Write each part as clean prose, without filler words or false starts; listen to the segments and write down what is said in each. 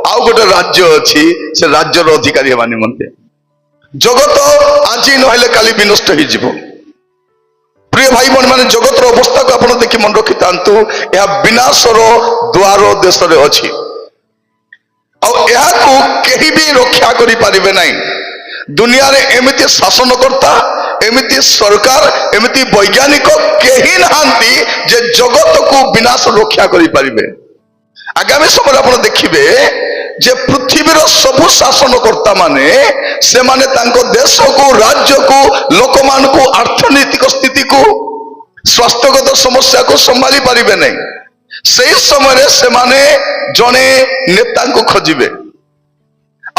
आउ गोटे राज्य अच्छी से राज्यर अधिकारी हेबा निमंते जगत आज नहले काली विनष्ट हो प्रिय भाई बहन मैंने जगतर अवस्था को आप देखि मन रखि था यह विनाशर द्वार देश में अच्छी कहीं भी रक्षा करि पारिबे नहीं दुनिया रे एमिति शासनकर्ता एमिति सरकार एमिति वैज्ञानिक कहीं नहांती जे जगत को विनाश रक्षा करि पारिबे आगामी समय आप देखिए जे पृथ्वीर सबु शासनकर्ता माने से माने तांको देश को राज्य को लोक मान को अर्थनैतिक स्थिति को स्वास्थ्यगत समस्या को संभाली पारिबे नहीं से समय से माने जने नेता को खोजिबे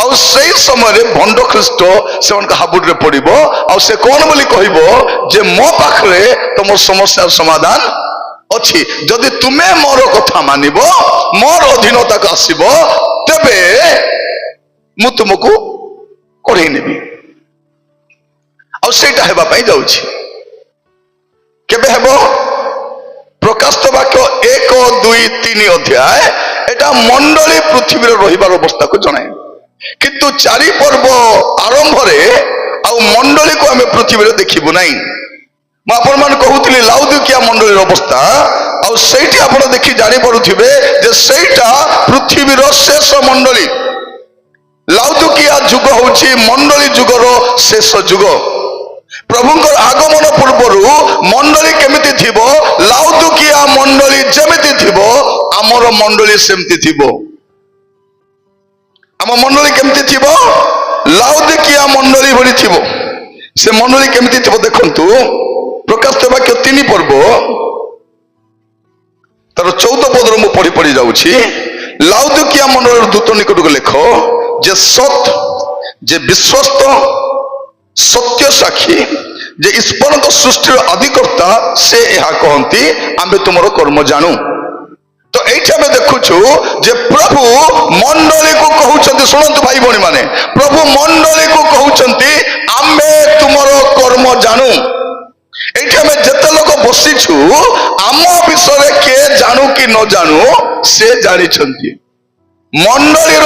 आउ से समय भंड ख्रीष्ट से हाबुड़ रे पड़िबो आउ से कौन बोली कहबो जे मो पाखरे तुम समस्या समाधान अच्छी जदि तुम्हें मोर कथा मानिबो मोर अधीनता को आसीबो तेबे मु तुमको कढ़ई नेबी आउ सेटा हेबा पई जाउछि केबे हेबो प्रकाशित वाक्य 1 2 3 अध्याय एटा मंडली पृथ्वी रे रहिबार अवस्था को जणाए किंतु 4 पर्व आरंभ रे आउ मंडली को हमें पृथ्वी रे देखिबु नाही आपण मान कहूली लाउदिकिया मंडली अवस्था आउ सेठी आपण देखि जानि परुथिबे जे सेटा पृथ्वीर शेष मंडली लाउदिकिया जुग होछि मंडली जुगर शेष जुग प्रभुंकर आगमन पूर्वरु मंडली केमिति थिबो लाउदिकिया मंडली जेमिति थिबो हमर मंडली सेमति थिबो आम मंडली केमिति थिबो लाउदिकिया मंडली भली थिबो से मंडली केमिति थिबो देखंतु प्रकाशित वाक्य 3 पर्व तार 14 पदर मु पढ़ी पढ़ी जाऊँगी लाउदिकिया मंडल दूत निकट को लेख जे सत जे विश्वस्त सत्य साक्षी जे ईश्वर सृष्टि अधिकर्ता से यह कहती आमे तुमर कर्म जानू तो ये आम देखुचु जे प्रभु मंडली को कहते शुणु भाई भणी माने प्रभु मंडली को कहते आमे तुमर कर्म जानू ये आम जिते लोक बसीचु आम विषय के जानू कि न जानू से जानी मंडलीर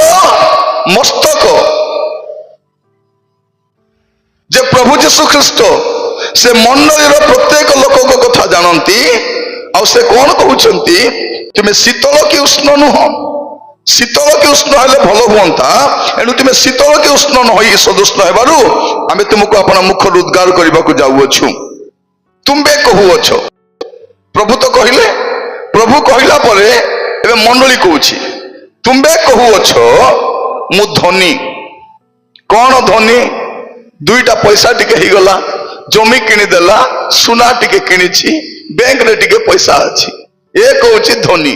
मस्तक जे प्रभु जीशु ख्रीष्ट से मंडलीर प्रत्येक लोक कथा जानती आ से कौन कहते तुम्हें शीतल कि उष्ण नुह शीतल कि उष्ण हेले भल हुंता एणु तुम्हें शीतल कि उष्ण नई सदुष्ण हेबारु आमे तुमको अपन मुख उद्गार करने को जाऊछु तुम्बे कहू अछ प्रभु तो कहले प्रभु कहला परे एबे मंडली कहूछि तुम्बे कहू अछ मु धनी कौन धनी दुईटा पैसा टिके ही गला जमी किनिदेला सुना टिके किनिछि बैंक रे टिके पैसा अछि ए कहूछि धनी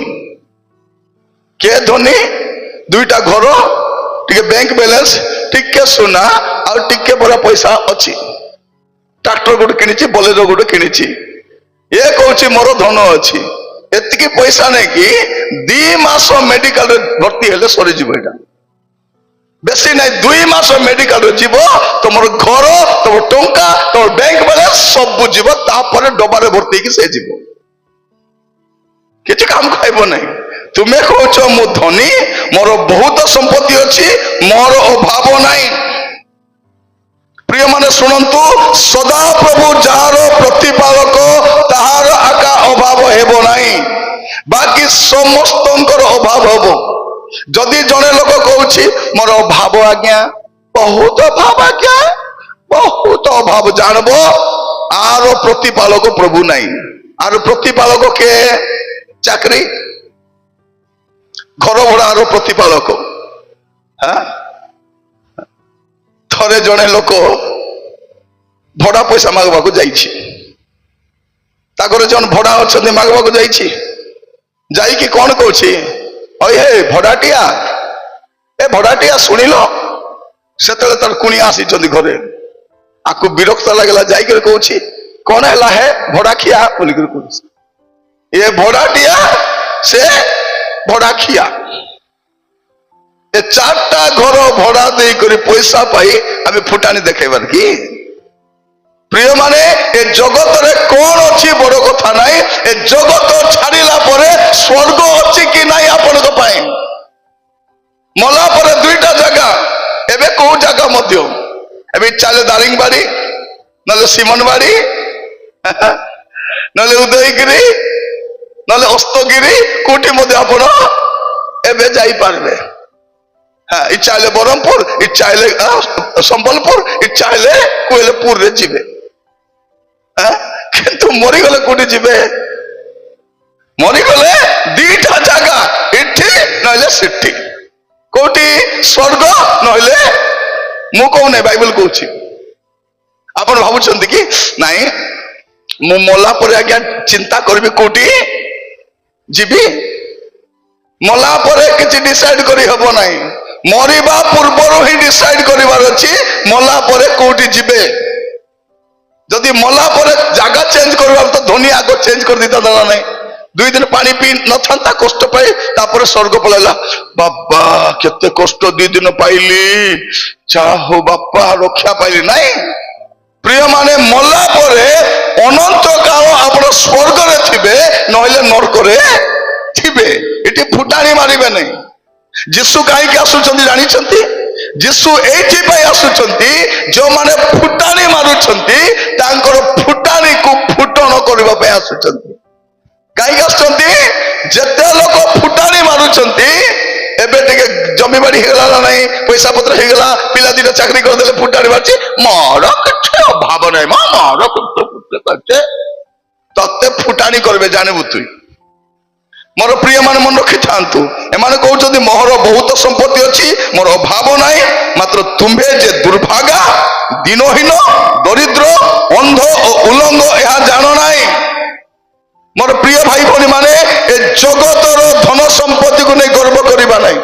के धनी दुईटा घर टिके बैंक बैलेंस टिके सुना और टिके बड़ा पैसा अछि ट्रैक्टर गोटे किनिछि बोलेरो गोटे किनिछि ए कहूछि मोर धन अछि एतिकी पैसा नै कि 2 मास मेडिकल रे भर्ती हेले सरी जिवो एटा बेसी नै 2 मास मेडिकल रे जिवो तमर घर तमर टंका तमर बैंक बैलेंस सब जिवो तापर डबा रे भर्ती कि से जिवो किछ काम खाइबो नै तुमे कहूछ मु धनी मोर बहुत संपत्ति अछि मोर अभाव नै प्रिय माने शुणु सदा प्रभु जार प्रतिपालक ताहार आका अभाव हेबो नाही बाकी समस्तंकर अभाव हेबो जदि जने लोक कहूछि मोर अभाव आज्ञा बहुत अभाव आज्ञा बहुत अभाव जानबो आर प्रतिपालक प्रभु नाही आर प्रतिपालक के चाकरी घर भड़ा आर प्रतिपालक हाँ थरे जने लोक भड़ा पैसा मागवा को जाइछि ताकर जन भड़ा अच्छे मागवा को जाइछि जाइकी कौन कहछि ओए हे भड़ाटिया ए भड़ाटिया सुनिल सेतले तार कुणी आसी घरे आकु विरक्त लागला जाइकर कहछि कौन हैला है भड़ाखिया बोली कर कहछि ए भड़ाटिया से भड़ाखिया ए 4टा घर भड़ा दे करी पैसा पाई आमे फुटानी देखेबार की प्रिय माने ए जगत रे कौन अछि बड़ कथा नाही ए जगत छाड़िला परे स्वर्ग अछि कि नाही आपण को पाए मल ଜାଗା ମଧ୍ୟ ଏବେ ଇଚ୍ଛା ହେଲେ ଦାରିଙ୍ଗବାଡି ନହେଲେ ସିମନବାଡି ନହେଲେ ଉଦୟଗିରି ନହେଲେ ଅସ୍ତଗିରି କୋଉଠି ମଧ୍ୟ ଆପଣ ଏବେ ଯାଇପାରିବେ। ଇଚ୍ଛା ହେଲେ ବ୍ରହ୍ମପୁର, ଇଚ୍ଛା ହେଲେ ସମ୍ବଲପୁର, ଇଚ୍ଛା ହେଲେ କୋଇଲପୁରରେ ଯିବେ। କିନ୍ତୁ ମରିଗଲେ କୋଉଠି ଯିବେ? ମରିଗଲେ ଦିଟା ଜାଗା, ଏଠି ନହେଲେ ସେଠି। କୋଉଠି? ସ୍ୱର୍ଗ ନହେଲେ, ମୁଁ କହୁନାହିଁ ବାଇବଲ କହୁଛି। ଆପଣ ଭାବୁଛନ୍ତି କି ନାଇଁ ମୁଁ ମଲା ପରେ ଆଜ୍ଞା ଚିନ୍ତା କରିବି କୋଉଠି ଯିବି? ମଲା ପରେ କିଛି ଡିସାଇଡ କରି ହବ ନାହିଁ। ମରିବା ପୂର୍ବରୁ ହିଁ ଡିସାଇଡ କରିବାର ଅଛି ମଲା ପରେ କୋଉଠି ଯିବେ। ଯଦି ମଲା ପରେ ଜାଗା ଚେଞ୍ଜ କରିବାର ତ ଧନୀ ଆଗ ଚେଞ୍ଜ କରିଦେଇଥାନ୍ତା ନା ନାହିଁ। 2 ଦିନ ପାଣି ପିଇ ନଥାନ୍ତା କଷ୍ଟ ପାଇ, ତାପରେ ସ୍ୱର୍ଗ ପଳେଇଲା। ବାବା କେତେ କଷ୍ଟ 2 ଦିନ ପାଇଲି, ଯାହା ହଉ ବାପା ରକ୍ଷା ପାଇଲି। ନାଇଁ ପ୍ରିୟ ମାନେ, ମଲା ପରେ ଅନନ୍ତ କାଳ ଆପଣ ସ୍ୱର୍ଗରେ ଥିବେ ନହେଲେ ନରକରେ ଥିବେ। ଏଠି ଫୁଟାଣି ମାରିବେ ନାହିଁ। ଯୀଶୁ କାହିଁକି ଆସୁଛନ୍ତି ଜାଣିଛନ୍ତି? ଯୀଶୁ ଏଇଥିପାଇଁ ଆସୁଛନ୍ତି ଯୋଉମାନେ ଫୁଟାଣି ମାରୁଛନ୍ତି ତାଙ୍କର ଫୁଟାଣିକୁ ଫୁଟଣ କରିବା ପାଇଁ ଆସୁଛନ୍ତି। କାହିଁକି ଆସୁଛନ୍ତି? ଯେତେ ଲୋକ ଫୁଟାଣି ମାରୁଛନ୍ତି, ଏବେ ଟିକେ ଜମିବାଡି ହେଇଗଲା ନା ନାହିଁ, ପଇସା ପତ୍ର ହେଇଗଲା, ପିଲା ଦିଟା ଚାକିରି କରିଦେଲେ ଫୁଟାଣି ମାରୁଛି, ମୋର କିଛି ଅଭାବ ନାହିଁ, ମୋର ତତେ ଫୁଟାଣି କରିବେ ଜାଣିବୁ ତୁଇ। ମୋର ପ୍ରିୟ ମାନେ ମନେ ରଖିଥାନ୍ତୁ, ଏମାନେ କହୁଛନ୍ତି ମୋର ବହୁତ ସମ୍ପତ୍ତି ଅଛି, ମୋର ଅଭାବ ନାହିଁ, ମାତ୍ର ତୁମ୍ଭେ ଯେ ଦୁର୍ଭାଗା, ଦିନହୀନ, ଦରିଦ୍ର, ଅନ୍ଧ ଓ ଉଲଙ୍ଗ ଏହା ଜାଣ ନାହିଁ। ମୋର ପ୍ରିୟ ଭାଇ ଭଉଣୀ ମାନେ, ଏ ଜଗତର ଧନ ସମ୍ପତ୍ତିକୁ ନେଇ ଗର୍ବ କରିବା ନାହିଁ।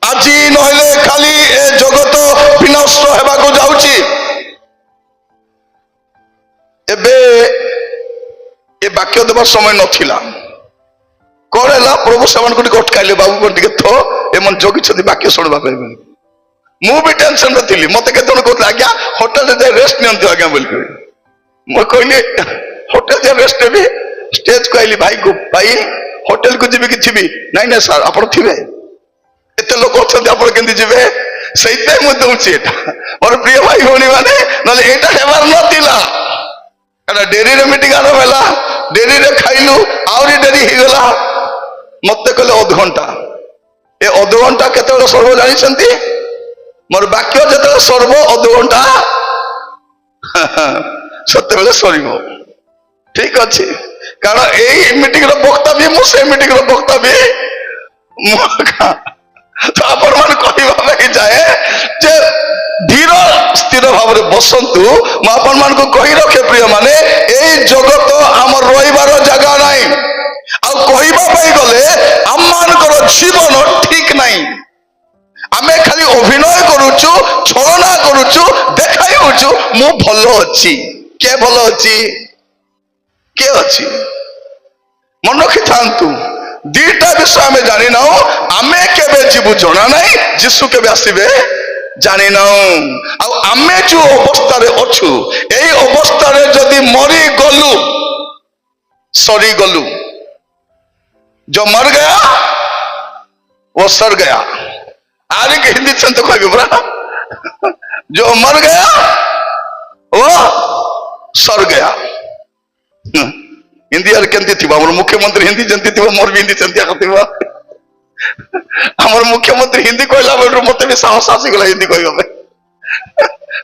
ଆଜି ନହେଲେ କାଲି ଏ ଜଗତ ବିନଷ୍ଟ ହେବାକୁ ଯାଉଛି। ଏବେ ଏ ବାକ୍ୟ ଦେବାର ସମୟ ନଥିଲା। କଣ ହେଲା? ପ୍ରଭୁ ସେମାନଙ୍କୁ ଟିକେ ଅଟକାଇଲେ, ବାବୁ କଣ ଟିକେ ଥ, ଏମାନେ ଜଗିଛନ୍ତି ବାକ୍ୟ ଶୁଣିବା ପାଇଁ। ମୁଁ ବି ଟେନସନରେ ଥିଲି। ମତେ କେତେ ଜଣ କହୁଥିଲେ ଆଜ୍ଞା ହୋଟେଲରେ ଯାଇ ରେଷ୍ଟ ନିଅନ୍ତୁ ଆଜ୍ଞା ବୋଲି। ମୁଁ କହିଲି ହୋଟେଲ ଯାଇ ରେଷ୍ଟ ନେବି? ଷ୍ଟେଜକୁ ଆଇଲି ଭାଇକୁ, ଭାଇ ହୋଟେଲକୁ ଯିବି କି ଥିବି? ନାଇଁ ନାଇଁ ସାର୍ ଆପଣ ଥିବେ, ଏତେ ଲୋକ ଅଛନ୍ତି ଆପଣ କେମିତି ଯିବେ? ସେଇଥିପାଇଁ ମୁଁ ଦଉଛି ଏଟା। ମୋର ପ୍ରିୟ ଭାଇ ଭଉଣୀ ମାନେ, ନହେଲେ ଏଇଟା ହେବାର ନଥିଲା। କାରଣ ଡେରିରେ ମିଟିଂ ଆରମ୍ଭ ହେଲା, ଡେରିରେ ଖାଇଲୁ, ଆହୁରି ଡେରି ହେଇଗଲା। ମତେ କହିଲେ ଅଧଘଣ୍ଟା। ଏ ଅଧଘଣ୍ଟା କେତେବେଳେ ସର୍ବ ଜାଣିଛନ୍ତି? ମୋର ବାକ୍ୟ ଯେତେବେଳେ ସର୍ବ ଅଧଘଣ୍ଟା ସେତେବେଳେ ସରିବ। ଠିକ ଅଛି, କାରଣ ଏଇ ମିଟିଂର ବକ୍ତା ବି ମୁଁ, ସେ ମିଟିଂର ବକ୍ତା ବି ମୁଁ। ତ ଆପଣ ମାନେ କହିବା ପାଇଁ ଯାଏ ଯେ ଧୀର ସ୍ଥିର ଭାବରେ ବସନ୍ତୁ। ମୁଁ ଆପଣ ମାନଙ୍କୁ କହି ରଖେ ପ୍ରିୟ ମାନେ, ଏଇ ଜଗତ ଆମର ରହିବାର ଜାଗା ନାହିଁ। ଆଉ କହିବା ପାଇଁ ଗଲେ ଆମମାନଙ୍କର ଜୀବନ ଠିକ ନାହିଁ। ଆମେ ଖାଲି ଅଭିନୟ କରୁଛୁ, ଛଳନା କରୁଛୁ, ଦେଖାଇ ହଉଛୁ ମୁଁ ଭଲ ଅଛି। କିଏ ଭଲ ଅଛି? କିଏ ଅଛି? ମନେ ରଖିଥାନ୍ତୁ, ଦିଟା ବିଷୟ ଆମେ ଜାଣିନାହୁଁ। ଆମେ କେବେ ଯିବୁ ଜଣା ନାହିଁ, ଯୀଶୁ କେବେ ଆସିବେ ଜାଣିନାହୁଁ। ଆଉ ଆମେ ଯୋଉ ଅବସ୍ଥାରେ ଅଛୁ, ଏଇ ଅବସ୍ଥାରେ ଯଦି ମରିଗଲୁ, ସରିଗଲୁ, जो मर गया वो सर गया। आगे के हिंदी से तो कोई बुरा, जो मर गया वो सर गया। हिंदी यार केंती थी बाबर मुख्यमंत्री हिंदी जनती थी, मोर भी हिंदी जनती आती हुआ। हमारे मुख्यमंत्री हिंदी कहला बेटू मते भी साहस आसी गला हिंदी कहबा पे।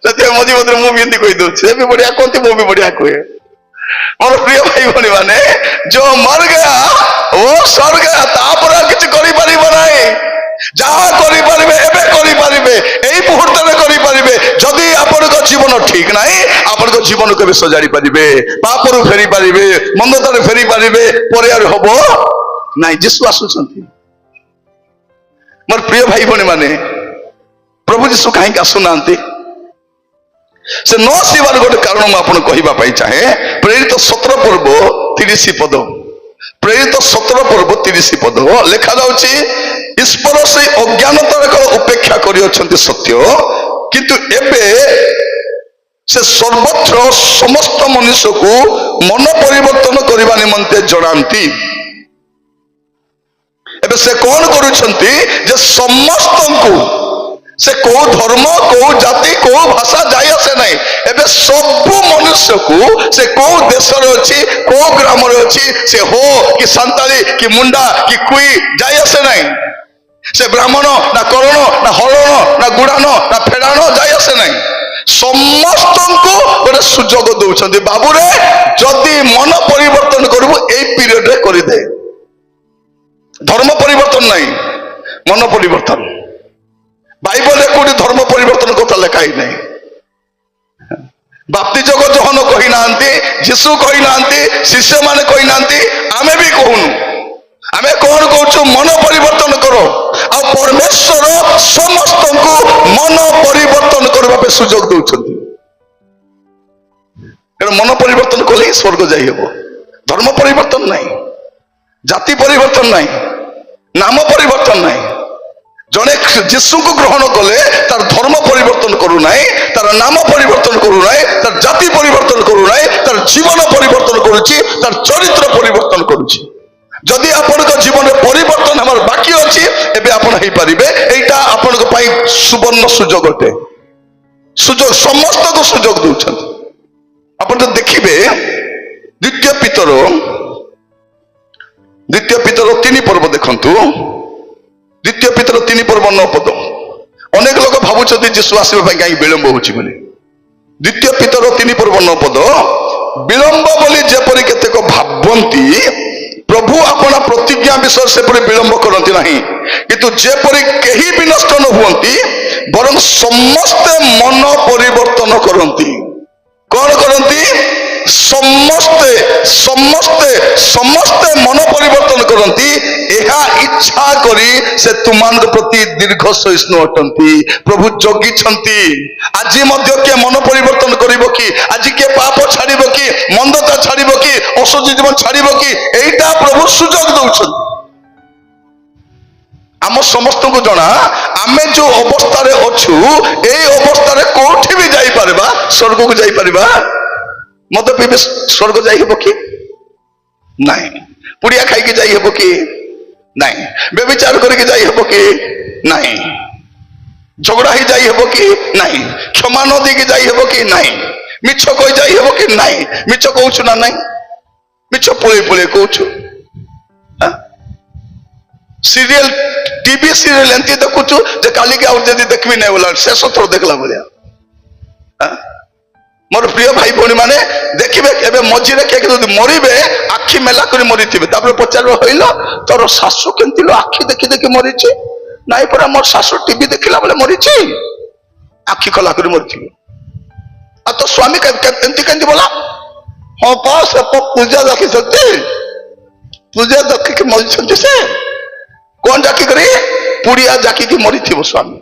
सत्य मोदी मंत्री मु भी हिंदी कहि दउ छे भी बढ़िया कोंती मु भी बढ़िया कहे। और प्रिय भाई भौणी माने, जो मर गया वो सर गया, तापर किछि करि परिबो नाही। जहा करि परिबे एबे करि परिबे, एई मुहूर्त में करि परिबे। जदि आपनको जीवन ठीक नाही, आपनको जीवन केबे सजाड़ी परिबे, पापरु फेरी परिबे, मंदतारे फेरी परिबे, परियार हबो नाही। यीशु आसुछंती। मोर प्रिय भाई भौणी माने, प्रभु यीशु काहे आसुनांती? से न आसबार गोटे कारण मुझे आपको कहवाई चाहे। प्रेरित 17 पर्व 30 पद, प्रेरित 17 पर्व 30 पद लिखा जाउछि, ईश्वर से अज्ञानतार उपेक्षा करि सत्य, किंतु एबे से सर्वत्र समस्त मनुष्य को मन परिवर्तन करने निमंते जनांती। एबे से कौन करुछंती जे समस्त को से को धर्म को जाति को भाषा जाई आसे नहीं एबे सब मनुष्य को से को देश अच्छी को ग्राम अच्छी से हो कि संताली कि मुंडा कि कुई जाई आसे नहीं से ब्राह्मण ना करण ना हरण ना गुड़ान ना फेड़ाण जाई आसे नहीं समस्त को गोटे सुजोग दौरान बाबूरे जदि मन परिवर्तन करू ए पीरियड रे कर दे धर्म परिवर्तन नहीं मन परिवर्तन बाइबल कोटी धर्म परिवर्तन कथा लेखा ही नहीं बाप्तिज जहन कही ना जीशु कही ना शिष्य माने कही ना आमे भी कहूनु आमे कौन कहूँ मन परिवर्तन करो आ परमेश्वर समस्त को मन परिवर्तन करने सुजोग दौरान मन परिवर्तन कले स्वर्ग जाई हेबो धर्म परिवर्तन नहीं जाति परिवर्तन नहीं नाम परिवर्तन नहीं जड़े जीशु को ग्रहण कले तार धर्म परिवर्तन करू ना तार नाम परिवर्तन करू ना तार जाति परिवर्तन करू ना तार जीवन परिवर्तन करुच्ची तार चरित्र परिवर्तन करुच्ची जदि आपण जीवन परिवर्तन हमार बाकी अच्छी एबे आपण हो पारे यहाँ आपण सुवर्ण सुजोग अटे सुजोग समस्त को सुजोग दौरान आपण तो देखिए द्वितीय पितर 3 पर्व देखंतु द्वितीय पितर 3 पर्व 9 पद अनेक लोग भावुं जीशु आसवा कहीं विलंब होची बोली द्वितीय पितर 3 पर्व 9 पद विलंब बोली जेपरी केतेक भावंती प्रभु अपना प्रतिज्ञा विषय सेपरी विलंब करती नहीं किंतु जेपरी कहीं भी नष्ट न हुअंती बरं समस्ते मन परिवर्तन करती कौन करती समस्ते समस्ते समस्ते मन परिवर्तन करती यह इच्छा करी से तुमान प्रति दीर्घ सहिष्णु अटंती प्रभु जगी आज किए मन परिवर्तन करिबो कि आज किए पाप छाड़िबो कि मंदता छाड़िबो कि असुच जीवन छाड़िबो कि एटा प्रभु सुजोग दौरान आम समस्त को जना आमे जो अवस्था अच्छु ए अवस्था कोठी भी जाई परबा स्वर्ग को जाई परबा मद पीबे स्वर्ग जाई हेबो कि नहीं पुड़िया खाई जाई हेबो कि नहीं बेविचार करके जाई हेबो कि नहीं झगड़ा ही जाई हेबो कि नहीं क्षमा न दी जाई हेबो कि नहीं मिछ कहि जाई हेबो कि नहीं मिछ कहउछु ना नहीं मिछ पुले पुले कहउछु सीरियल टीवी सीरियल एंती देखुछु जे काली के और जदी देखबी नै बोला शेष थोर देखला बोलिया मोर प्रिय भाई भौणी माने देखिबे एबे मझिरे के जदी मरिबे आखि मेला करी मरिथिबे तापर पचारबे होइलो तोर सासु केंतिलो आखि देखि देखि मरिछि नाइ परा मोर सासु टीवी देखिला बोले मरिछि आखि खला करी मरिथिबे आ तो स्वामी केंति केंति बोला हां पास पूजा देखि सकते पूजा देखि के मरिछन से कौन जाकी करे पुड़िया जाकी की मरी थी स्वामी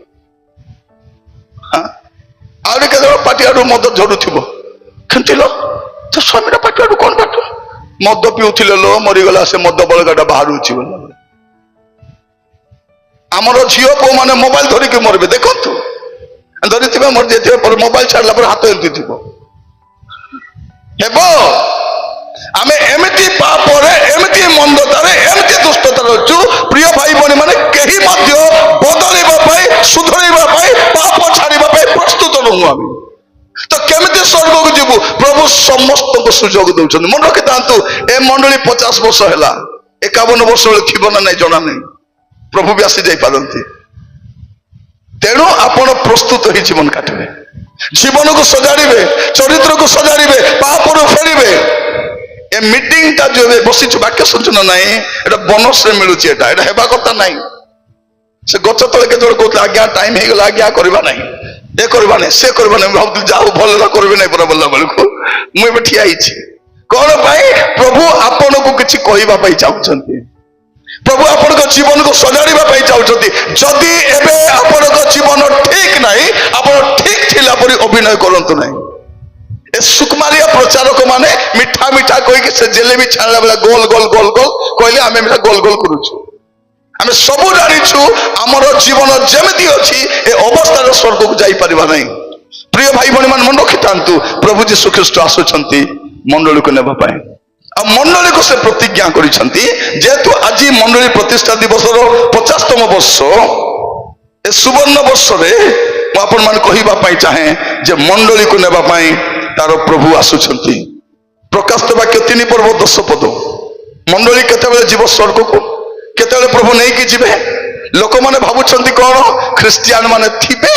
आउे के पाटियाडू मद झड़ू थी खेतिलो तो स्वामी पाटियाडू कौन बात मद पिउथिले लो मरीगला से मद बलगाटा बाहर आमर झील पु मैंने मोबाइल धरिक मरबे देखु धरी मर जाइए मोबाइल छाड़ा पर हाथ एमती थी हेब आमे एमती पापरे एमती मंदतारे एमती दुष्टतार अच्छु प्रिय भाई भौणी माने केही मध्य बदलैबा पाई सुधरैबा पाई पाप छाड़िबा पाई प्रस्तुत नहु आमे तो केमिति स्वर्ग को जीवु प्रभु समस्त को सुजोग दउछन मन रखि तांतु ए मंडली 50 वर्ष हैला 51 वर्ष थिबो ना नै जणा नै प्रभु भी आसी जाई पारंती तेणु आपण प्रस्तुत ही जीवन काटबे जीवन को सजाड़िबे चरित्र को सजाड़िबे पाप रु फेरिबे ए मीटिंग टा जो बसी वाक्य सूचना ना एटा बोनस रे मिलुची एटा हेबा कथा नहीं से गच तले के जोड़ कहते आज्ञा टाइम हो गला आज्ञा करबा नहीं ए करबा नहीं से करबा नहीं भाव जाऊ भल करबे नहीं पर बोला बेलू मु एबे ठिया आइछि कोन भाई प्रभु आपन को किछि कहबा पई चाहउछंती प्रभु आपन को जीवन को सजाड़िबा पई चाहउछंती जदी एबे आपन को जीवन ठीक नहीं आपन ठीक थिला परी अभिनय करंतु नहीं ए सुकुमारिया प्रचारक माने मिठा मिठा कहि से जिलेबी छाणला बेला गोल गोल गोल गोल कहले आमे मिठा गोल गोल करूछु आमे सब जानिछु हमर जीवन जेमिति अछि ए अवस्था स्वर्ग को जाई परिबा नहीं प्रिय भाई भौणी मान मन रखितांतु प्रभु जीशु ख्रीष्ट आसुछंती मंडली को नेबा पाए आ मंडली को से प्रतिज्ञा करिसंती जेतु आज मंडली प्रतिष्ठा दिवस रो 50तम वर्ष ए सुवर्ण वर्षरे ମୁଁ ଆପଣମାନେ କହିବା ପାଇଁ ଚାହେଁ ଯେ ମଣ୍ଡଳୀକୁ ନେବା ପାଇଁ ତାର ପ୍ରଭୁ ଆସୁଛନ୍ତି। ପ୍ରକାଶିତ ବାକ୍ୟ 3 ପର୍ବ 10 ପଦ। ମଣ୍ଡଳୀ କେତେବେଳେ ଯିବ ସ୍ୱର୍ଗକୁ, କେତେବେଳେ ପ୍ରଭୁ ନେଇକି ଯିବେ? ଲୋକମାନେ ଭାବୁଛନ୍ତି କଣ ଖ୍ରୀଷ୍ଟିଆନ ମାନେ ଥିବେ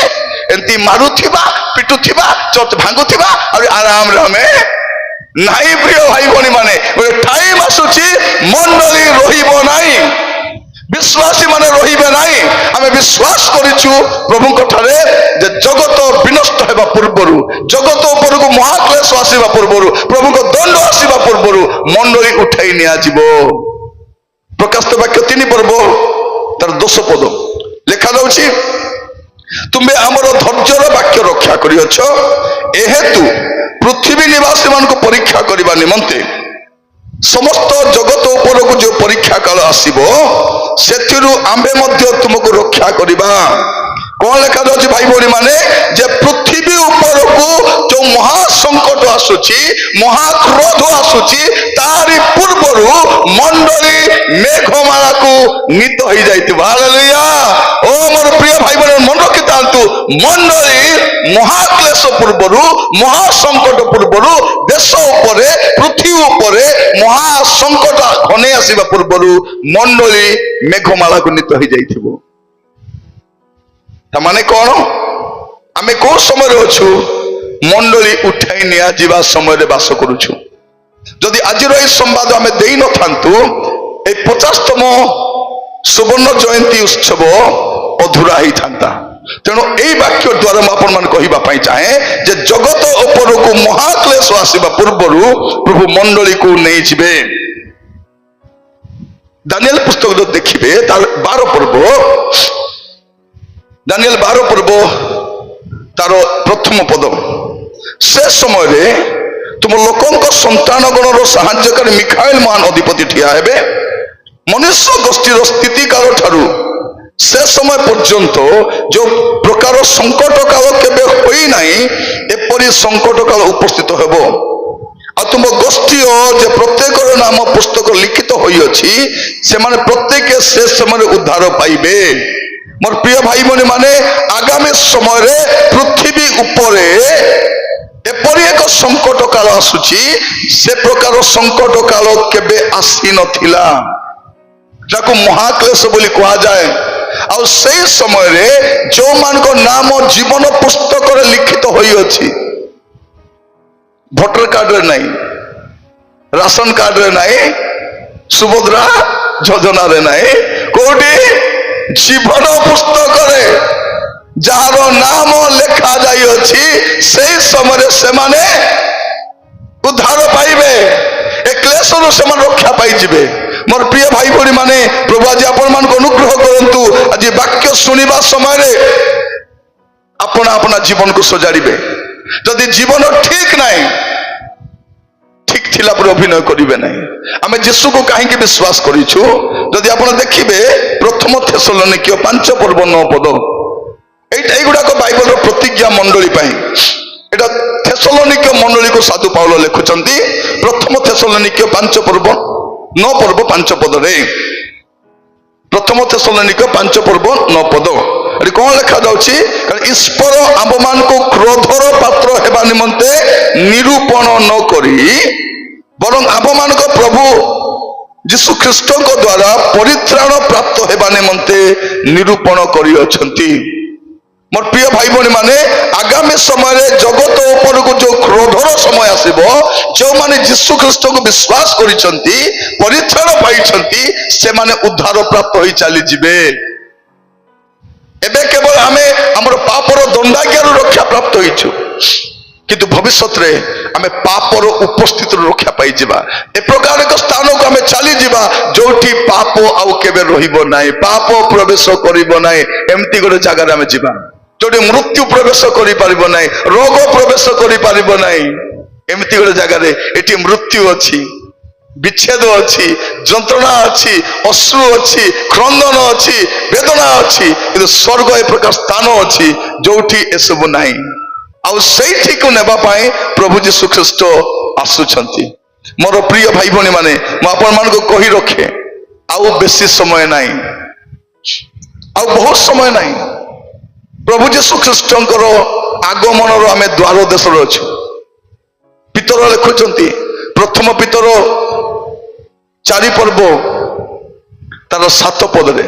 ଏମିତି ମାରୁଥିବା ପିଟୁଥିବା ଚର୍ଚ୍ଚ ଭାଙ୍ଗୁଥିବା ଆଉ ଆରାମରେ ଆମେ ନାଇଁ। ପ୍ରିୟ ଭାଇ ଭଉଣୀ ମାନେ ଗୋଟେ ଟାଇମ ଆସୁଛି ମଣ୍ଡଳୀ ରହିବ ନାହିଁ, ବିଶ୍ୱାସୀ ମାନେ ରହିବେ ନାହିଁ। ଆମେ ବିଶ୍ୱାସ କରିଛୁ ପ୍ରଭୁଙ୍କ ଠାରେ ଯେ ଜଗତ ବିନଷ୍ଟ ହେବା ପୂର୍ବରୁ, ଜଗତ ଉପରକୁ ମହାକ୍ଲେଶ ଆସିବା ପୂର୍ବରୁ, ପ୍ରଭୁଙ୍କ ଦଣ୍ଡ ଆସିବା ପୂର୍ବରୁ ମଣ୍ଡଳୀ ଉଠାଇ ନିଆଯିବ। ପ୍ରକାଶିତ ବାକ୍ୟ 3 ପର୍ବ ତାର 10 ପଦ ଲେଖା ଯାଉଛି, ତୁମେ ଆମର ଧୈର୍ଯ୍ୟର ବାକ୍ୟ ରକ୍ଷା କରିଅଛ, ଏହେତୁ ପୃଥିବୀ ନିବାସୀ ମାନଙ୍କୁ ପରୀକ୍ଷା କରିବା ନିମନ୍ତେ ସମସ୍ତ ଜଗତ ଉପରକୁ ଯେଉଁ ପରୀକ୍ଷା କାଳ ଆସିବ ସେଥିରୁ ଆମ୍ଭେ ମଧ୍ୟ ତୁମକୁ ରକ୍ଷା କରିବା। କଣ ଲେଖା ଯାଉଛି ଭାଇ ଭଉଣୀ ମାନେ? ଯେ ପୃଥିବୀ ଉପରକୁ ଯୋଉ ମହାସଙ୍କଟ ଆସୁଛି, ମହାକ୍ରୋଧ ଆସୁଛି, ତାରି ପୂର୍ବରୁ ମଣ୍ଡଳୀ ମେଘମାଳାକୁ ନିଦ ହେଇଯାଇଥିବ। ହାଲେଲୁୟା। ଓ ମୋର ପ୍ରିୟ ଭାଇ ଭଉଣୀ ମନେ ରଖିଥାନ୍ତୁ, ମଣ୍ଡଳୀ ମହାକ୍ଲେଶ ପୂର୍ବରୁ, ମହାସଙ୍କଟ ପୂର୍ବରୁ, ଦେଶ ଉପରେ, ପୃଥିବୀ ଉପରେ ମହାସଙ୍କଟ ଘନେଇ ଆସିବା ପୂର୍ବରୁ ମଣ୍ଡଳୀ ମେଘମାଳାକୁ ନିଦ ହେଇଯାଇଥିବ। ତାମାନେ କଣ? ଆମେ କୋଉ ସମୟରେ ଅଛୁ? ମଣ୍ଡଳୀ ଉଠାଇ ନିଆଯିବା ସମୟରେ ବାସ କରୁଛୁ। ଯଦି ଆଜିର ଏହି ସମ୍ବାଦ ଆମେ ଦେଇନଥାନ୍ତୁ, এই 50ତମ ସୁବର୍ଣ୍ଣ ଜୟନ୍ତୀ ଉତ୍ସବ ଅଧୁରା ହେଇଥାନ୍ତା। ତେଣୁ এই ବାକ୍ୟ ଦ୍ୱାରା ମୁଁ ଆପଣମାନଙ୍କୁ କହିବା ପାଇଁ ଚାହେଁ ଯେ ଜଗତ ଉପରକୁ ମହାକ୍ଲେଶ ଆସିବା ପୂର୍ବରୁ ପ୍ରଭୁ ମଣ୍ଡଳୀକୁ ନେଇଯିବେ। ଦାନିଏଲ ପୁସ୍ତକ ଯଦି ଦେଖିବେ ତାର 12 ପର୍ବ, ଦାନିଏଲ 12 ପର୍ବ ତାର 1ମ ପଦ, ସେ ସମୟରେ ତୁମ ଲୋକଙ୍କ ସନ୍ତାନ ଗଣର ସାହାଯ୍ୟକାରୀ ମିଖାଏଲ ମହାନ ଅଧିପତି ଠିଆ ହେବେ। ମନୁଷ୍ୟ ଗୋଷ୍ଠୀର ସ୍ଥିତି କାଳ ଠାରୁ ସେ ସମୟ ପର୍ଯ୍ୟନ୍ତ ଯୋଉ ପ୍ରକାର ସଙ୍କଟ କାଳ କେବେ ହୋଇନାହିଁ ଏପରି ସଙ୍କଟ କାଳ ଉପସ୍ଥିତ ହେବ। ଆଉ ତୁମ ଗୋଷ୍ଠୀୟ ଯେ ପ୍ରତ୍ୟେକର ନାମ ପୁସ୍ତକ ଲିଖିତ ହୋଇଅଛି ସେମାନେ ପ୍ରତ୍ୟେକ ସେ ସମୟରେ ଉଦ୍ଧାର ପାଇବେ। ମୋର ପ୍ରିୟ ଭାଇ ଭଉଣୀ ମାନେ, ଆଗାମୀ ସମୟରେ ପୃଥିବୀ ଉପରେ ଏପରି ଏକ ସଙ୍କଟ କାଳ ଆସୁଛି, ସେ ପ୍ରକାର ସଙ୍କଟ କାଳ କେବେ ଆସିନଥିଲା, ଯାହାକୁ ମହାକ୍ଲେଶ ବୋଲି କୁହାଯାଏ। ଆଉ ସେଇ ସମୟରେ ଯୋଉମାନଙ୍କ ନାମ ଜୀବନ ପୁସ୍ତକରେ ଲିଖିତ ହୋଇଅଛି, ଭୋଟର କାର୍ଡରେ ନାହିଁ, ରାସନ କାର୍ଡରେ ନାହିଁ, ସୁଭଦ୍ରା ଯୋଜନାରେ ନାହିଁ, କୋଉଠି? ଜୀବନ ପୁସ୍ତକରେ ଯାହାର ନାମ ଲେଖା ଯାଇଅଛି ସେଇ ସମୟରେ ସେମାନେ ଉଦ୍ଧାର ପାଇବେ, ଏ କ୍ଲେଶରୁ ସେମାନେ ରକ୍ଷା ପାଇଯିବେ। ମୋର ପ୍ରିୟ ଭାଇ ଭଉଣୀ ମାନେ, ପ୍ରଭୁ ଆଜି ଆପଣମାନଙ୍କୁ ଅନୁଗ୍ରହ କରନ୍ତୁ। ଆଜି ବାକ୍ୟ ଶୁଣିବା ସମୟରେ ଆପଣ ଆପଣ ଜୀବନକୁ ସଜାଡ଼ିବେ। ଯଦି ଜୀବନ ଠିକ ନାହିଁ, ଠିକ ଥିଲା ପରେ ଅଭିନୟ କରିବେ ନାହିଁ। ଆମେ ଯୀଶୁକୁ କାହିଁକି ବିଶ୍ୱାସ କରିଛୁ? ଯଦି ଆପଣ ଦେଖିବେ 1 ଥେସଲୋନିକୀୟ 5 ପର୍ବ 9 ପଦ, এইগুଡ଼ାକ ବାଇବଲର ପ୍ରତିଜ୍ଞା ମଣ୍ଡଳୀ ପାଇଁ। এটা ଥେସଲୋନିକୀୟ ମଣ୍ଡଳୀକୁ ସାଧୁ ପାଉଲ ଲେଖୁଛନ୍ତି 1 ଥେସଲୋନିକୀୟ 5 ପର୍ବ 9 ପର୍ବ 5 ପଦରେ। 1 ଥେସଲୋନିକୀୟ 5 ପର୍ବ 9 ପଦ ଏଠି କଣ ଲେଖା ଯାଉଛି? ଈଶ୍ୱର ଆମ୍ଭମାନଙ୍କୁ କ୍ରୋଧର ପାତ୍ର ହେବା ନିମନ୍ତେ ନିରୂପଣ ନ କରି ବରଂ ଆମ୍ଭମାନଙ୍କ ପ୍ରଭୁ ଯୀଶୁ ଖ୍ରୀଷ୍ଟଙ୍କ ଦ୍ୱାରା ପରିତ୍ରାଣ ପ୍ରାପ୍ତ ହେବା ନିମନ୍ତେ ନିରୂପଣ କରିଅଛନ୍ତି। ମୋର ପ୍ରିୟ ଭାଇ ଭଉଣୀ ମାନେ, ଆଗାମୀ ସମୟରେ ଜଗତ ଉପରକୁ ଯୋଉ କ୍ରୋଧର ସମୟ ଆସିବ, ଯେଉଁମାନେ ଯୀଶୁ ଖ୍ରୀଷ୍ଟଙ୍କୁ ବିଶ୍ୱାସ କରିଛନ୍ତି, ପରିତ୍ରାଣ ପାଇଛନ୍ତି, ସେମାନେ ଉଦ୍ଧାର ପ୍ରାପ୍ତ ହୋଇ ଚାଲିଯିବେ। ଏବେ କେବଳ ଆମେ ଆମର ପାପର ଦଣ୍ଡାଜ୍ଞାରୁ ରକ୍ଷା ପ୍ରାପ୍ତ ହୋଇଛୁ, କିନ୍ତୁ ଭବିଷ୍ୟତରେ ଆମେ ପାପର ଉପସ୍ଥିତିରୁ ରକ୍ଷା ପାଇଯିବା। ଏ ପ୍ରକାର ଏକ ସ୍ଥାନକୁ ଆମେ ଚାଲିଯିବା ଯୋଉଠି ପାପ ଆଉ କେବେ ରହିବ ନାହିଁ, ପାପ ପ୍ରବେଶ କରିବ ନାହିଁ। ଏମିତି ଗୋଟେ ଜାଗାରେ ଆମେ ଯିବା ଯୋଉଠି ମୃତ୍ୟୁ ପ୍ରବେଶ କରିପାରିବ ନାହିଁ, ରୋଗ ପ୍ରବେଶ କରିପାରିବ ନାହିଁ। ଏମିତି ଗୋଟେ ଜାଗାରେ ଏଠି ମୃତ୍ୟୁ ଅଛି, ବିଚ୍ଛେଦ ଅଛି, ଯନ୍ତ୍ରଣା ଅଛି, ଅଶ୍ରୁ ଅଛି, କ୍ରନ୍ଦନ ଅଛି, ବେଦନା ଅଛି, କିନ୍ତୁ ସ୍ୱର୍ଗ ଏ ପ୍ରକାର ସ୍ଥାନ ଅଛି ଯୋଉଠି ଏସବୁ ନାହିଁ। ଆଉ ସେଇଠିକୁ ନେବା ପାଇଁ ପ୍ରଭୁ ଯୀଶୁ ଖ୍ରୀଷ୍ଟ ଆସୁଛନ୍ତି। ମୋର ପ୍ରିୟ ଭାଇ ଭଉଣୀ ମାନେ, ମୁଁ ଆପଣମାନଙ୍କୁ କହି ରଖେ, ଆଉ ବେଶୀ ସମୟ ନାହିଁ, ଆଉ ବହୁତ ସମୟ ନାହିଁ। प्रभु जीशु ख्रीष्टर आगमन आम द्वार देश अच्छु। पितर लिखुंट प्रथम पितर 4 पर्व तार 7 पदरे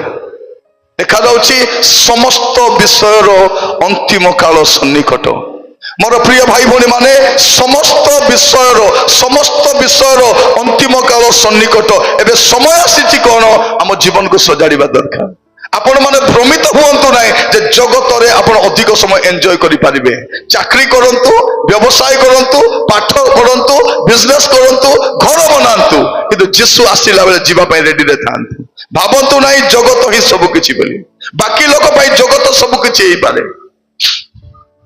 देखा समस्त विषय अंतिम काल सन्निकट। मोर प्रिय भाई भौणी माने समस्त विषय अंतिम काल सन्निकट। एबे समय आसी कौन आम जीवन को सजाड़ा दरकार। आपण माने भ्रमित हुअंतु नाही जे जगत रे आपण अधिक समय एंजॉय करि पारिबे। चाकरी करंतु, व्यवसाय करंतु, पाठ पढ़ंतु, बिजनेस करंतु, घर बनांतु, किंतु जीसु आसिला बेले जीवा पय रेडी रे थांतु। भाबंतु नाही जगत ही सब किछि बोली। बाकी लोक पय जगत सब किछि हेई पारे।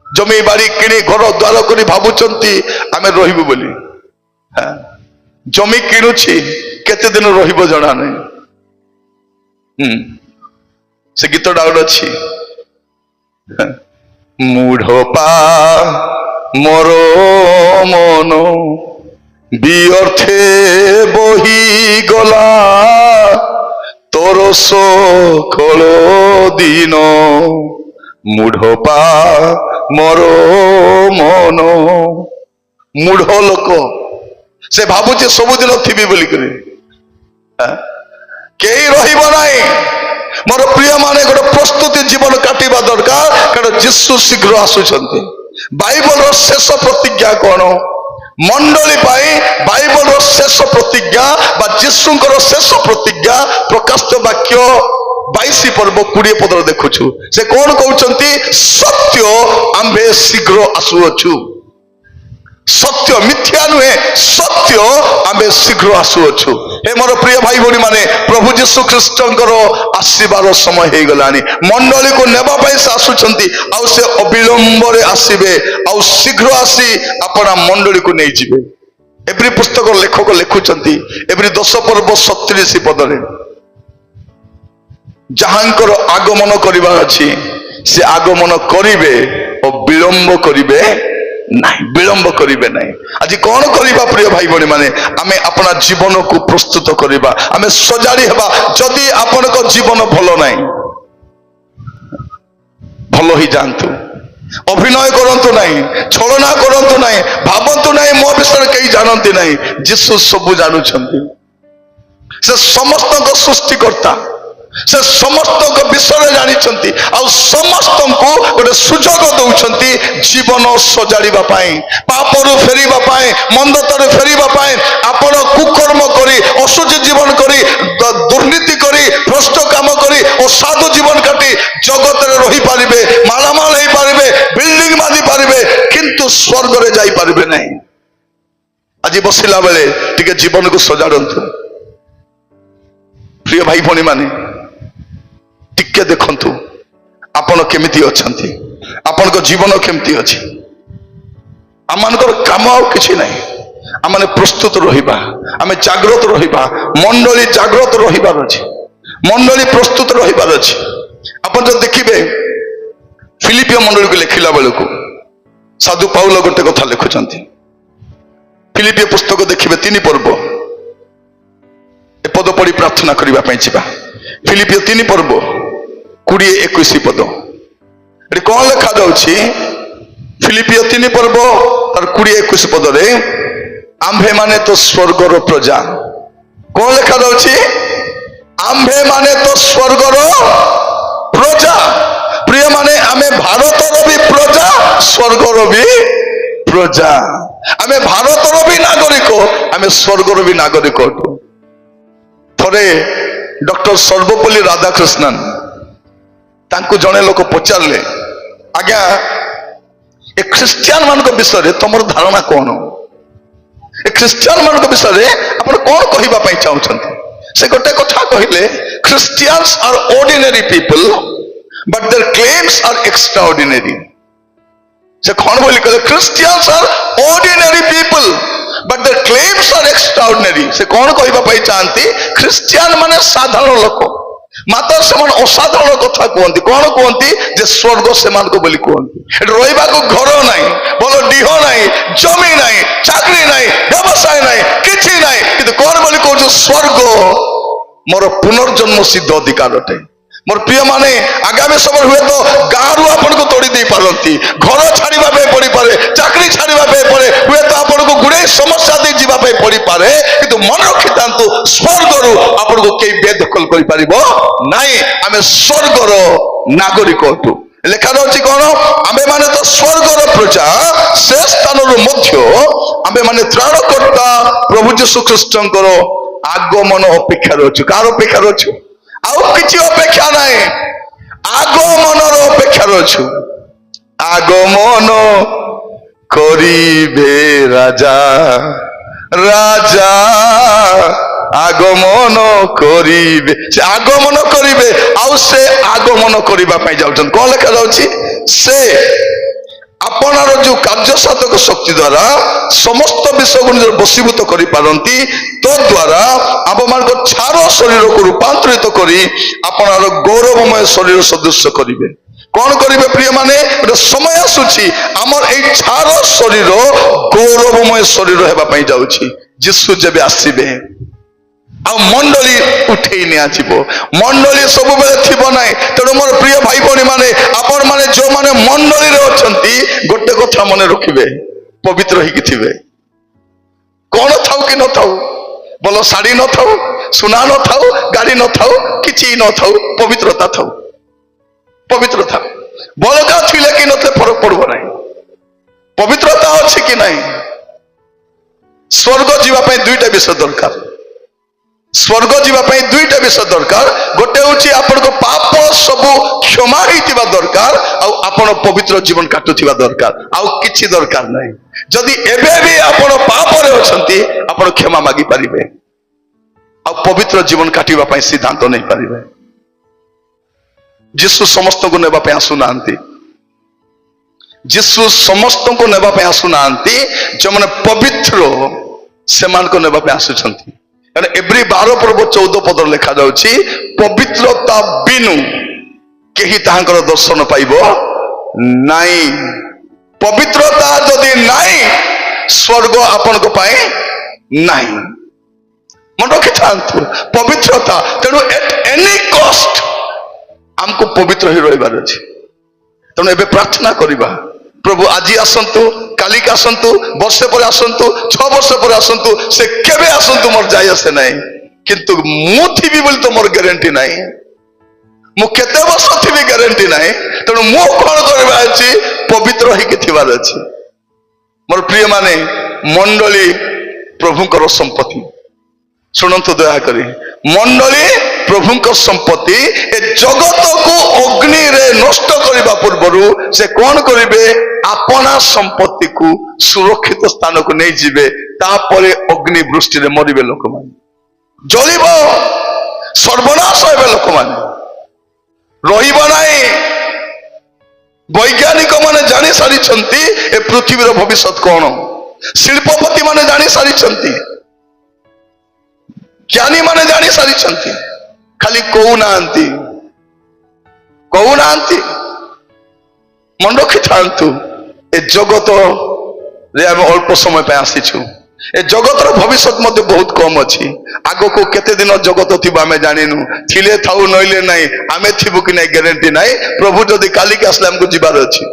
जमी बाड़ी किणी घर द्वार करी भाबुचंती आमे रहिबु बोली। जमी किणुछि केते दिन रहिबो जणा नहीं। से गीत डाउन अच्छी मूढ़पा मोर मन व्यर्थे बही गला तोर सकल दिन। मूढ़पा मोर मन मूढ़ लोक से भावुचे सबुदिन थी बोलिक कई रही मोर प्रिय माने गोटे प्रस्तुति जीवन काटिबा दरकार। कारण जीशु शीघ्र आसुचंती। बाइबल रो शेष प्रतिज्ञा कौन मंडली पाई बाइबल रो शेष प्रतिज्ञा बा जीशुंकर शेष प्रतिज्ञा प्रकाशित वाक्य 22 पर्व 20 पदर देखुछु। से कौन कहउचंती सत्य आम्भे शीघ्र आसुअछु। सत्य मिथ्या नुहे सत्य आमे शीघ्र आसुअछु। हे मोर प्रिय भाई भौणी माने प्रभु जीशु ख्रीष्टर आसीबार समय हो गलानी। मंडली को नेबा पाई से आसुचंती आउ से अविलंब रे आसीबे आउ शीघ्र आसी अपना मंडली को नहीं जिबे। एवरी पुस्तक लेखक लिखुचंती एवरी 10 पर्व 37 पदरे जहांकर आगमन करिबा अछि से आगमन करिवे और विलंब करिवे नहीं, विलंब करिवे नहीं। आज कौन करिबा प्रिय भाई भौणी माने आमे अपना जीवन को प्रस्तुत करिबा आमे सजाड़ी हेबा। जदि आपन को जीवन भलो नहीं भलो ही जानतु अभिनय करंतु नहीं छलना करंतु नहीं भाबंतु नहीं मो विषय कई जानती नहीं। जीसु सब जानुछंती। से समस्त को सृष्टिकर्ता से समस्त विषय जानी समस्त को गोटे सुजोग दौरान जीवन सजाड़ा पापर फेरवा मंदतार फेरवा आपण कुकर्म करी अशुचि जीवन करी दुर्नीति करी भ्रष्ट काम करी असाधु जीवन काटी जगत में रही पारे मालामाल हो पारे बिल्डिंग बांधि पारे किंतु स्वर्ग में जाई पारे नहीं। आज बसिला बेले टिके जीवन को सजाड़तु। प्रिय भाई भौणी माने टिके देखंतु आपण केमिति अछंती आपण को जीवन केमिति अछि। आमानकर काम आ किछि नाही। आमाने प्रस्तुत रहिबा आमे जागृत रहिबा मंडली जागृत रहिबार अछि मंडली प्रस्तुत रहिबार अछि। आपण जो देखिबे फिलिपियो मंडली को लेखिला बेलको साधु पाउल गोटे कथा लिखुचंती। फिलिपियो पुस्तक देखिबे 3 पर्व ए पद पढ़ी प्रार्थना करिबा पई छिबा। फिलिपियो 3 पर्व 20-21 पद ये कौन लिखा जाउछि। फिलिपियो 3 पर्व और 20-21 पद रे आम्भे माने तो स्वर्गर प्रजा। कौन लिखा जाउछि आम्भे माने तो स्वर्गर प्रजा। प्रिय माने आमे भारतर भी प्रजा स्वर्गर भी प्रजा। आमे भारतर भी नागरिक आमे स्वर्गर भी नागरिक। थरे डॉक्टर सर्वपल्ली राधाकृष्णन तांको जने लोक पचारे आज्ञा ए ख्रिस्टियान मान विषय तुम धारणा कौन ए ख्रिस्टियान मान विषय आप कौन कहवाई चाहते। से गोटे कथा कहले Christians are ordinary people but their claims are extraordinary. से कौन बोली कहले Christians are ordinary people but their claims are extraordinary. से कौन कहवाई चाहती ख्रिस्टियान माने साधारण लोक मात्र से असाधारण कथा कहती। कौन कहती जे स्वर्ग से बोली कहती रहा घर ना भल डीह ना जमी ना चाकरी ना व्यवसाय ना कि ना कि कौन बोली कह स्वर्ग मोर पुनर्जन्म सिद्ध अधिकार अटे। मोर प्रिय माने आगामी समय हुए तो गाँव आपन को ଆସନ୍ତି, ଘର ଛାଡ଼ିବା ପାଇଁ ପଡ଼ିପାରେ, ଚାକିରି ଛାଡ଼ିବା ପାଇଁ ପଡ଼େ, ହୁଏତ ଆପଣଙ୍କୁ ଗୁଡ଼ାଏ ସମସ୍ୟା ଦେଇ ଯିବା ପାଇଁ ପଡ଼ିପାରେ, କିନ୍ତୁ ମନେ ରଖିଥାନ୍ତୁ ସ୍ୱର୍ଗରୁ ଆପଣଙ୍କୁ କେହି ବେଦଖଲ କରିପାରିବ ନାହିଁ। ଆମେ ସ୍ୱର୍ଗର ନାଗରିକ ଅଟୁ। ଲେଖା ଅଛି କଣ? ଆମେ ମାନେ ତ ସ୍ୱର୍ଗର ପ୍ରଜା, ସେ ସ୍ଥାନରୁ ମଧ୍ୟ ଆମେ ମାନେ ତ୍ରାଣକର୍ତ୍ତା ପ୍ରଭୁ ଯୀଶୁ ଖ୍ରୀଷ୍ଟଙ୍କର আগমন অপেক্ষার অছু। কার অপেক্ষার অছু? ଆଉ କିଛି ଅପେକ୍ଷା ନାହିଁ, আগমনର ଅପେକ୍ଷାର ଅଛୁ। আগমନ କରିବେ ରାଜା, রাজা আগমন করিবে, সে আগমন করিবে, ଆଉ ସେ আগমନ କରିବା ପାଇଁ ଯାଉଛନ୍ତି। କଣ ଲେଖା ଯାଉଛି? ସେ আপনার যে কার্যসাধক শক্তি দ্বারা সমস্ত বিষয়গুলো নিজের বশীভূত করে পারନ୍ତି, তদ্বারা আপনার ছাড় শরীরকে রূপান্তরিত করে আপনার গৌরবময় শরীর সদৃশ্য করিবে। কোন করিবে প্রিয় মানে? গোটে সময় আসুছি আমার এই ছাড় শরীর গৌরবময় শরীর হেবা পাই যাଉଛି। যিশু যেবে আসিবে ଆଉ ମଣ୍ଡଳୀ ଉଠେଇ ନିଆଯିବ। ମଣ୍ଡଳୀ ସବୁବେଳେ ଥିବ ନାହିଁ। ତେଣୁ ମୋର ପ୍ରିୟ ଭାଇ ଭଉଣୀ ମାନେ, ଆପଣ ମାନେ ଯୋଉମାନେ ମଣ୍ଡଳୀରେ ଅଛନ୍ତି, ଗୋଟେ କଥା ମନେ ରଖିବେ, ପବିତ୍ର ହେଇକି ଥିବେ। କଣ ଥାଉ କି ନଥାଉ, ଭଲ ଶାଢୀ ନଥାଉ, ସୁନା ନଥାଉ, ଗାଡି ନଥାଉ, କିଛି ନଥାଉ, ପବିତ୍ରତା ଥାଉ। ପବିତ୍ରତା ବଳକା ଥିଲେ କି ନଥିଲେ ଫରକ ପଡିବ ନାହିଁ। ପବିତ୍ରତା ଅଛି କି ନାହିଁ? ସ୍ୱର୍ଗ ଯିବା ପାଇଁ ଦୁଇଟା ବିଷୟ ଦରକାର। স্বর্গ যা দুইটা বিষয় দরকার। গোটে হচ্ছে আপনার পাপ সবু ক্ষমা হইতিবা দরকার, আপন পবিত্র জীবন কাটুথিবা দরকার, আউ কিছু দরকার নাই। যদি এবে বি আপন পাপরে অছন্তি, আপন ক্ষমা মাগি পারিবে, আউ পবিত্র জীবন কাটিবা পাই সিদ্ধান্ত নেই পারিবে। যিশু সমস্তଙ୍କୁ নেবা পাই আসু নাহান্তি। যিশু সমস্তଙ୍କୁ নেবা পাই আসু নাহান্তি, যেমন পবিত্র সেমানଙ୍କୁ নেবা পাই আসুছন্তি। এব্রি 12 পর্ব 14 পদর লেখা যাଉଛି, পবিত্রতা বিনু কেহি তাহাଙ୍କର দর্শন পাইব নাই। পবিত্রতা যদি নাই, স্বর্গ ଆପଣଙ୍କ ପାଇଁ নাই। মনে ରଖିଥାନ୍ତୁ ପବିତ୍ରତା। ତେଣୁ ଏଟ୍ ଏନି କଷ୍ଟ ଆମକୁ ପବିତ୍ର ହୋଇ ରହିବାର ଅଛି। ତେଣୁ ଏବେ ପ୍ରାର୍ଥନା କରିବା, প্রভু আজি আসন্তু, কালিক আসন্তু, বর্ষে পরে আসন্তু, 6 বর্ষ পরে আসন্তু, সে কেবে আসন্তু মোর যাই আসে নাই, কিন্তু মু থিবি বলি তো মোর গ্যারেন্টি নাই। মু কেতে বর্ষ থিবি গ্যারেন্টি নাই। তেণু মু কোন করিবা আছে? পবিত্র হইকি থিবার আছে। মোর প্রিয় মানে, মণ্ডলী প্রভুঙ্কর সম্পত্তি। শুনন্তু দয়া করি, মণ্ডলী প্রভুঙ্কর সম্পত্তি। এ জগতকু অগ্নিরে নষ্ট করিবা পূর্বরু সে কোন করিবে? আপনা সম্পত্তিকু সুরক্ষিত স্থানকু নেই যাবে। তারপরে অগ্নি বৃষ্টিরে মরিবে লোকମାନେ, জ্বলিব, সর্বনাশ হইবে লোকମାନେ, রহিব নাই। বৈজ্ঞানিক মানে জানি সারিছন্তি এ পৃথিবীর ভবিষ্যৎ কোন। শিল্পপতি মানে জানি সারিছন্তি, জ্ঞানী মানে জানি সারিছন্তি, খালি কହୁନାହାନ୍ତି। মনে রখিথান্তু এ জগতরে আমি অল্প সময় পাই আসিছু। এ জগতর ভবিষ্যৎ মধ্যে বহুত কম অছি। আগকু কেতে দিন জগত থিব আমি জানিনু, থিলে থাউ নইলে নাই, আমি থিবু কি নাই গ্যারেন্টি নাই। প্রভু যদি কালিকে আসলে আমাকে যাবার ଅଛି,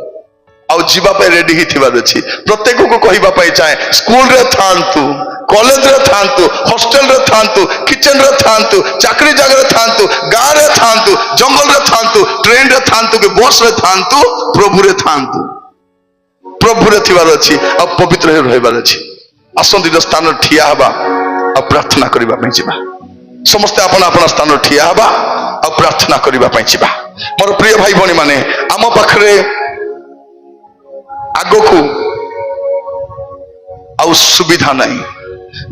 ଆଉ ଯିବା ପାଇଁ ରେଡି ହେଇଥିବାର ଅଛି। ପ୍ରତ୍ୟେକକୁ କହିବା ପାଇଁ ଚାହେଁ, ସ୍କୁଲରେ ଥାଆନ୍ତୁ, କଲେଜରେ ଥାଆନ୍ତୁ, ହଷ୍ଟେଲରେ ଥାଆନ୍ତୁ, କିଚେନରେ ଥାଆନ୍ତୁ, ଚାକିରି ଜାଗାରେ ଥାଆନ୍ତୁ, ଗାଁରେ ଥାଆନ୍ତୁ, ଜଙ୍ଗଲରେ ଥାଆନ୍ତୁ, ଟ୍ରେନରେ ଥାଆନ୍ତୁ କି ବସରେ ଥାଆନ୍ତୁ, ପ୍ରଭୁରେ ଥାଆନ୍ତୁ। ପ୍ରଭୁରେ ଥିବାର ଅଛି, ଆଉ ପବିତ୍ର ହୋଇ ରହିବାର ଅଛି। ଆସନ୍ତୁ ନିଜ ସ୍ଥାନରେ ଠିଆ ହେବା, ଆଉ ପ୍ରାର୍ଥନା କରିବା ପାଇଁ ଯିବା। ସମସ୍ତେ ଆପଣ ଆପଣ ସ୍ଥାନରେ ଠିଆ ହେବା, ଆଉ ପ୍ରାର୍ଥନା କରିବା ପାଇଁ ଯିବା। ମୋର ପ୍ରିୟ ଭାଇ ଭଉଣୀ ମାନେ, ଆମ ପାଖରେ ଆଗକୁ ଆଉ ସୁବିଧା ନାହିଁ।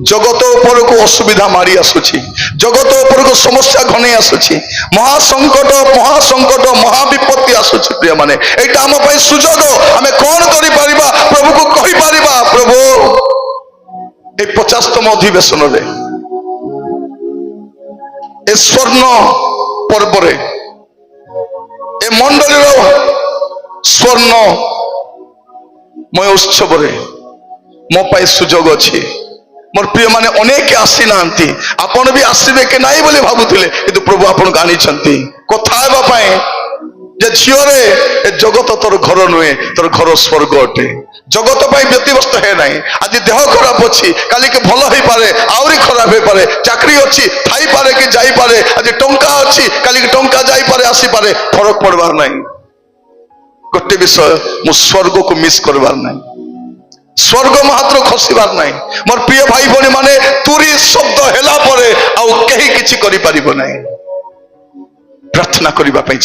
ଜଗତ ଉପରକୁ ଅସୁବିଧା ମାଡ଼ି ଆସୁଛି, ଜଗତ ଉପରକୁ ସମସ୍ୟା ଘନେଇ ଆସୁଛି, ମହାସଙ୍କଟ ମହାବିପତ୍ତି ଆସୁଛି। ପ୍ରିୟ ମାନେ, ଏଇଟା ଆମ ପାଇଁ ସୁଯୋଗ। ଆମେ କଣ କରିପାରିବା? ପ୍ରଭୁକୁ କହିପାରିବା, ପ୍ରଭୁ এই 50তম অধিবেশନରେ, ଏ ସ୍ୱର୍ଣ୍ଣ ପର୍ବରେ, ଏ ମଣ୍ଡଳୀର ସ୍ୱର୍ଣ୍ଣମୟ ଉତ୍ସବରେ ମୋ ପାଇଁ ସୁଯୋଗ ଅଛି। ମୋର ପ୍ରିୟ ମାନେ, ଅନେକ ଆସି ନାହାନ୍ତି, ଆପଣ ବି ଆସିବେ କି ନାହିଁ ବୋଲି ଭାବୁଥିଲେ, କିନ୍ତୁ ପ୍ରଭୁ ଆପଣଙ୍କୁ ଆଣିଛନ୍ତି କଥା ହେବା ପାଇଁ। যে ঝিওরে এ জগত তোর ঘর নুহে, তোর ঘর স্বর্গ অটে। জগত পাই ব্যতিব্যস্ত হে নাই। আজ দেহ খারাপ অছি, কালিকে ভাল হই পারে, আউরি খারাপ হই পারে। চাকরি অছি, থাই পারে কি যাই পারে। আজ টঙ্কা অছি, কালিকে টঙ্কা যাই পারে আসি পারে, ফরক পড়বার নাই। গোটে বিষয় মু স্বর্গକୁ মিস করবার নাই, স্বর্গ মাত্র খসিবার নাই। মোর প্রিয় ভাই ভনী মানে তুরি শব্দ হেলা পরে আউ কেহি কিছু করি পারিব নাই। প্রার্থনা করিবা পাই